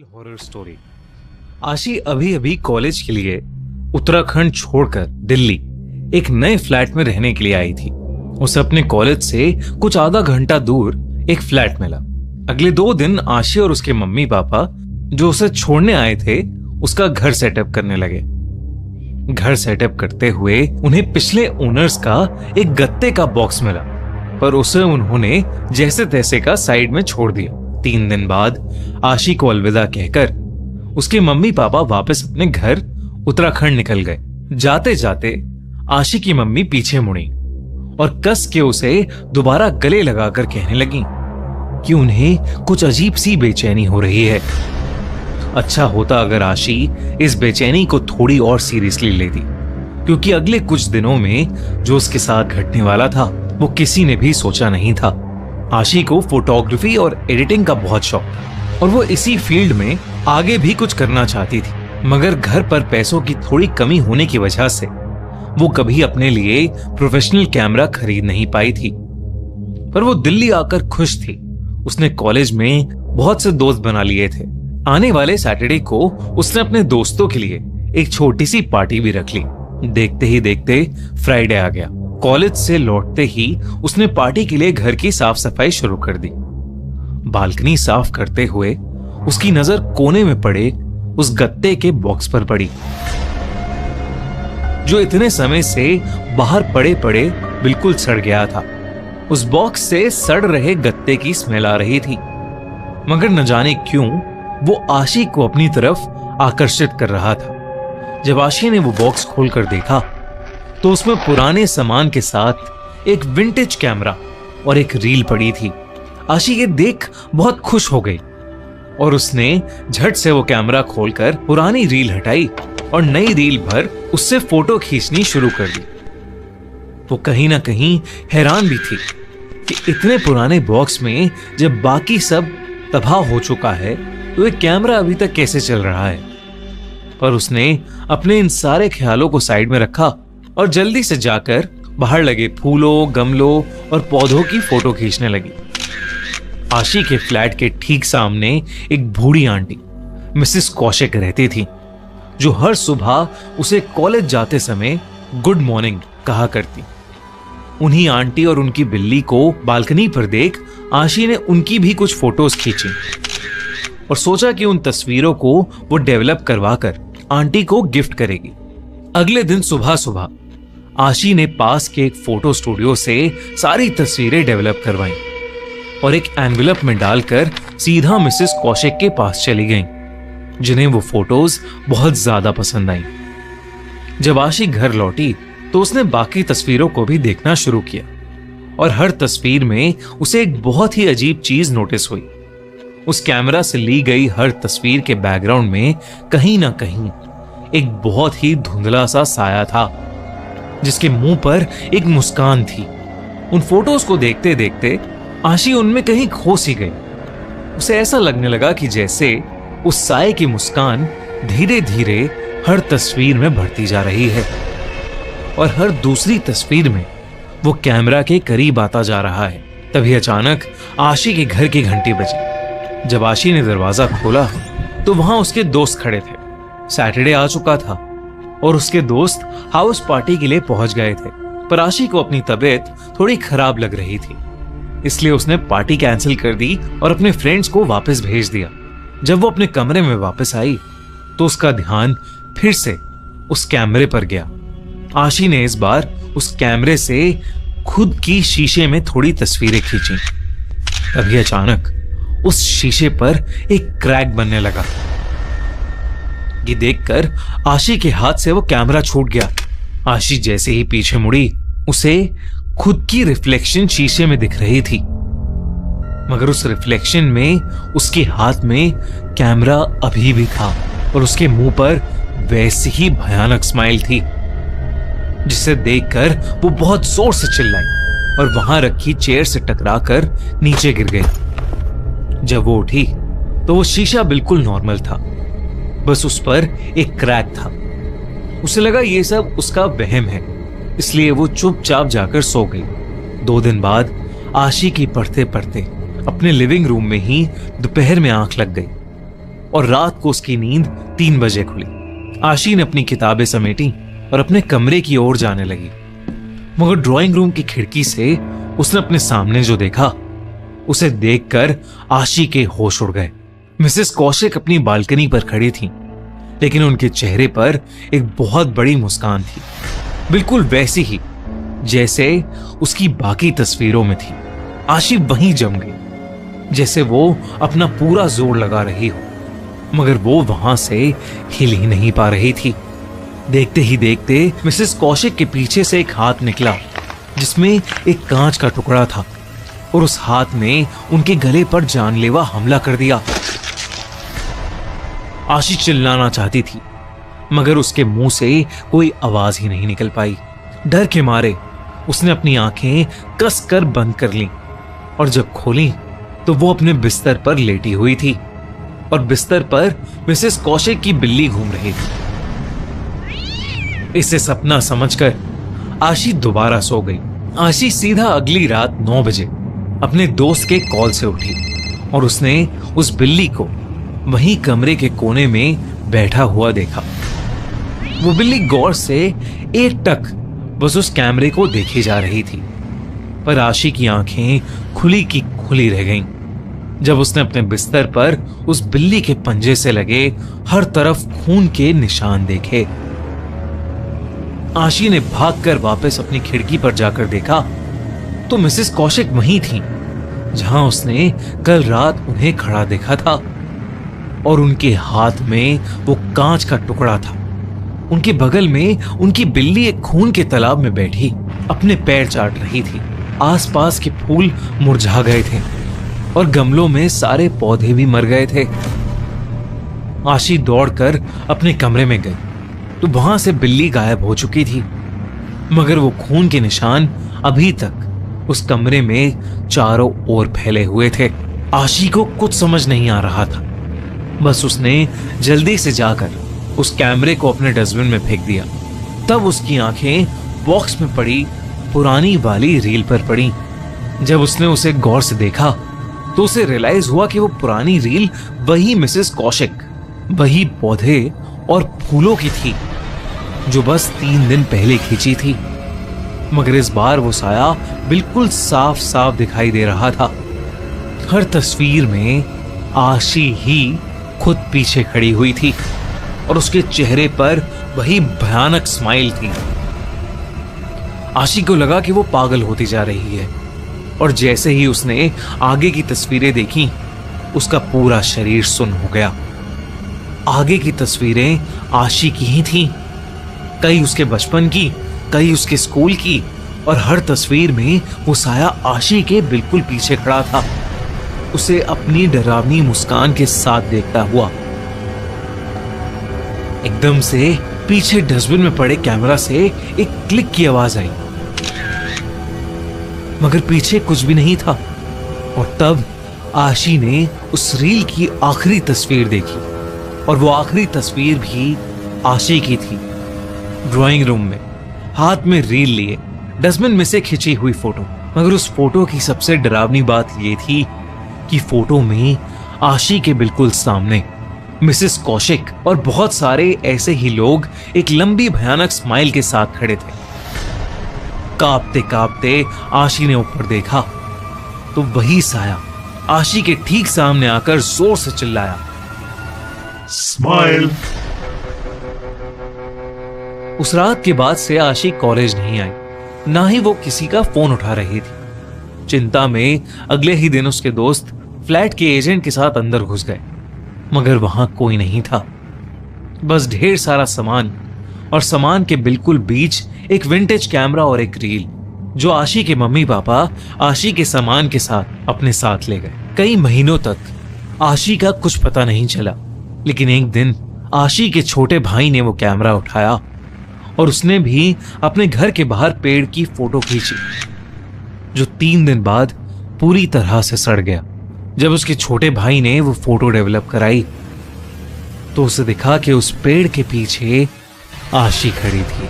Real horror story. आशी अभी अभी कॉलेज के लिए उत्तराखंड छोड़कर दिल्ली एक नए फ्लैट में रहने के लिए आई थी। उसे अपने कॉलेज से कुछ आधा घंटा दूर एक फ्लैट मिला। अगले 2 दिन आशी और उसके मम्मी पापा जो उसे छोड़ने आए थे उसका घर सेटअप करने लगे। घर सेटअप करते हुए उन्हें पिछले ओनर्स का एक गत्ते का बॉक्स मिला, पर उसे उन्होंने जैसे तैसे का साइड में छोड़ दिया। 3 दिन बाद आशी को अलविदा कहकर उसके मम्मी पापा वापस अपने घर उत्तराखंड निकल गए। जाते जाते आशी की मम्मी पीछे मुड़ी और कस के उसे दोबारा गले लगाकर कहने लगी कि उन्हें कुछ अजीब सी बेचैनी हो रही है। अच्छा होता अगर आशी इस बेचैनी को थोड़ी और सीरियसली लेती, क्योंकि अगले कुछ दिनों में जो उसके साथ घटने वाला था वो किसी ने भी सोचा नहीं था। आशी को फोटोग्राफी और एडिटिंग का बहुत शौक था और वो इसी फील्ड में आगे भी कुछ करना चाहती थी, मगर घर पर पैसों की थोड़ी कमी होने की वजह से वो कभी अपने लिए प्रोफेशनल कैमरा खरीद नहीं पाई थी। पर वो दिल्ली आकर खुश थी। उसने कॉलेज में बहुत से दोस्त बना लिए थे। आने वाले सैटरडे को उसने अपने दोस्तों के लिए एक छोटी सी पार्टी भी रख ली। देखते ही देखते फ्राइडे आ गया। कॉलेज से लौटते ही उसने पार्टी के लिए घर की साफ सफाई शुरू कर दी। बालकनी साफ करते हुए उसकी नजर कोने में पड़े उस गत्ते के बॉक्स पर पड़ी, जो इतने समय से बाहर पड़े पड़े बिल्कुल सड़ गया था। उस बॉक्स से सड़ रहे गत्ते की स्मेल आ रही थी, मगर न जाने क्यों वो आशी को अपनी तरफ आकर्षित कर रहा था। जब आशी ने वो बॉक्स खोलकर देखा तो उसमें पुराने सामान के साथ एक विंटेज कैमरा और एक रील पड़ी थी। आशी ये देख बहुत खुश हो गई और उसने झट से वो कैमरा खोलकर पुरानी रील हटाई और नई रील पर उससे फोटो खींचनी शुरू कर दी। वो कहीं ना कहीं हैरान भी थी कि इतने पुराने बॉक्स में जब बाकी सब तबाह हो चुका है तो ये कैमरा अभी तक कैसे चल रहा है। पर उसने अपने इन सारे ख्यालों को साइड में रखा और जल्दी से जाकर बाहर लगे फूलों, गमलों और पौधों की फोटो खींचने लगी। आशी के फ्लैट के ठीक सामने एक बूढ़ी आंटी मिसेस कौशिक रहती थी, जो हर सुबह उसे कॉलेज जाते समय गुड मॉर्निंग कहा करती। उन्हीं आंटी और उनकी बिल्ली को बालकनी पर देख आशी ने उनकी भी कुछ फोटोज खींची और सोचा कि उन तस्वीरों को वो डेवलप करवाकर आंटी को गिफ्ट करेगी। अगले दिन सुबह सुबह आशी ने पास के एक फोटो स्टूडियो से सारी तस्वीरें डेवलप करवाईं और एक एनवेलप में डालकर सीधा मिसेस कौशिक के पास चली गईं, जिन्हें वो फोटोज बहुत ज्यादा पसंद आईं। जब आशी घर लौटी तो उसने बाकी तस्वीरों को भी देखना शुरू किया और हर तस्वीर में उसे एक बहुत ही अजीब चीज नोटिस हुई। उस कैमरा से ली गई हर तस्वीर के बैकग्राउंड में कहीं ना कहीं एक बहुत ही धुंधला सा साया था, जिसके मुंह पर एक मुस्कान थी। उन फोटोज को देखते देखते आशी उनमें कहीं खो सी गई। उसे ऐसा लगने लगा कि जैसे उस साये की मुस्कान धीरे धीरे हर तस्वीर में बढ़ती जा रही है और हर दूसरी तस्वीर में वो कैमरा के करीब आता जा रहा है। तभी अचानक आशी के घर की घंटी बजी। जब आशी ने दरवाजा खोला तो वहां उसके दोस्त खड़े थे। सैटरडे आ चुका था और उसके दोस्त हाउस पार्टी के लिए पहुंच गए थे, पर आशी को अपनी तबीयत थोड़ी खराब लग रही थी, इसलिए उसने पार्टी कैंसिल कर दी और अपने फ्रेंड्स को वापस भेज दिया। जब वो अपने कमरे में वापस आई तो उसका ध्यान फिर से उस कैमरे पर गया। आशी ने इस बार उस कैमरे से खुद की शीशे में थोड़ी तस्वीरें खींची। तभी अचानक उस शीशे पर एक क्रैक बनने लगा। ये देखकर आशी के हाथ से वो कैमरा छूट गया। आशी जैसे ही पीछे मुड़ी उसे खुद की रिफ्लेक्शन शीशे में दिख रही थी, मगर उस रिफ्लेक्शन में उसके हाथ में कैमरा अभी भी था और उसके मुंह पर वैसी ही भयानक स्माइल थी, जिसे देखकर वो बहुत जोर से चिल्लाई और वहां रखी चेयर से टकराकर नीचे गिर गई। जब वो उठी तो वो शीशा बिल्कुल नॉर्मल था, बस उस पर एक क्रैक था। उसे लगा ये सब उसका वहम है, इसलिए वो चुपचाप जाकर सो गई। 2 दिन बाद आशी की पढ़ते पढ़ते अपने लिविंग रूम में ही दोपहर में आंख लग गई। और रात को उसकी नींद 3 बजे खुली। आशी ने अपनी किताबें समेटी और अपने कमरे की ओर जाने लगी, मगर ड्राइंग रूम की खिड़की से उसने अपने सामने जो देखा, उसे देखकर आशी के होश उड़ गए। मिसेस कौशिक अपनी बालकनी पर खड़ी थी, लेकिन उनके चेहरे पर एक बहुत बड़ी मुस्कान थी, बिल्कुल वैसी ही जैसे उसकी बाकी तस्वीरों में थी। आशी वहीं जम गई, जैसे वो अपना पूरा जोर लगा रही हो, मगर वो वहां से हिल ही नहीं पा रही थी। देखते ही देखते मिसेस कौशिक के पीछे से एक हाथ निकला, जिसमें एक कांच का टुकड़ा था, और उस हाथ ने उनके गले पर जानलेवा हमला कर दिया। आशी चिल्लाना चाहती थी, मगर उसके मुंह से कोई आवाज ही नहीं निकल पाई। डर के मारे उसने अपनी आंखें कसकर बंद कर लीं, और जब खोली तो वो अपने बिस्तर पर लेटी हुई थी, और बिस्तर पर मिसेस कौशिक की बिल्ली घूम रही थी। इसे सपना समझकर आशी दोबारा सो गई। आशी सीधा अगली रात 9 बजे अपने दोस्त के कॉल से उठी, और उसने उस बिल्ली को वहीं कमरे के कोने में बैठा हुआ देखा। वो बिल्ली गौर से एकटक बस उस कैमरे को देखी जा रही थी, पर आशी की आंखें खुली की खुली रह गईं जब उसने अपने बिस्तर पर उस बिल्ली के पंजे से लगे हर तरफ खून के निशान देखे। आशी ने भागकर वापस अपनी खिड़की पर जाकर देखा तो मिसेस कौशिक वहीं थी, जहां उसने कल रात उन्हें खड़ा देखा था, और उनके हाथ में वो कांच का टुकड़ा था। उनके बगल में उनकी बिल्ली एक खून के तालाब में बैठी अपने पैर चाट रही थी। आसपास के फूल मुरझा गए थे और गमलों में सारे पौधे भी मर गए थे। आशी दौड़कर अपने कमरे में गई तो वहां से बिल्ली गायब हो चुकी थी, मगर वो खून के निशान अभी तक उस कमरे में चारों ओर फैले हुए थे। आशी को कुछ समझ नहीं आ रहा था, बस उसने जल्दी से जाकर उस कैमरे को अपने डस्टबिन में फेंक दिया। तब उसकी आंखें बॉक्स में पड़ी पुरानी वाली रील पर पड़ी। जब उसने उसे गौर से देखा तो उसे रियलाइज हुआ कि वो पुरानी रील वही मिसेस कौशिक, वही पौधे और फूलों की थी जो बस 3 दिन पहले खींची थी, मगर इस बार वो साया बिल्कुल साफ साफ दिखाई दे रहा था। हर तस्वीर में आशी ही खुद पीछे खड़ी हुई थी और उसके चेहरे पर वही भयानक स्माइल थी। आशी को लगा कि वो पागल होती जा रही है, और जैसे ही उसने आगे की तस्वीरें देखी, उसका पूरा शरीर सुन्न हो गया। आगे की तस्वीरें आशी की ही थीं, कई उसके बचपन की, कई उसके स्कूल की, और हर तस्वीर में वो साया आशी के बिल्कुल पीछे खड़ा था, उसे अपनी डरावनी मुस्कान के साथ देखता हुआ। एकदम से पीछे डस्टबिन में पड़े कैमरा से एक क्लिक की आवाज आई, मगर पीछे कुछ भी नहीं था। और तब आशी ने उस रील की आखिरी तस्वीर देखी, और वो आखिरी तस्वीर भी आशी की थी, ड्राइंग रूम में हाथ में रील लिए डस्टबिन में से खिंची हुई फोटो। मगर उस फोटो की सबसे डरावनी बात यह थी कि फोटो में आशी के बिल्कुल सामने मिसेस कौशिक और बहुत सारे ऐसे ही लोग एक लंबी भयानक स्माइल के साथ खड़े थे। कांपते कांपते आशी ने ऊपर देखा तो वही साया आशी के ठीक सामने आकर जोर से चिल्लाया, स्माइल। उस रात के बाद से आशी कॉलेज नहीं आई, ना ही वो किसी का फोन उठा रही थी। चिंता में अगले ही दिन उसके दोस्त फ्लैट के एजेंट के साथ अंदर घुस गए, मगर वहां कोई नहीं था, बस ढेर सारा सामान, और सामान के बिल्कुल बीच एक विंटेज कैमरा और एक रील, जो आशी के मम्मी पापा आशी के सामान के साथ अपने साथ ले गए। कई महीनों तक आशी का कुछ पता नहीं चला, लेकिन एक दिन आशी के छोटे भाई ने वो कैमरा उठाया और उसने भी अपने घर के बाहर पेड़ की फोटो खींची, जो 3 दिन बाद पूरी तरह से सड़ गया। जब उसके छोटे भाई ने वो फोटो डेवलप कराई तो उसे दिखा कि उस पेड़ के पीछे आशी खड़ी थी।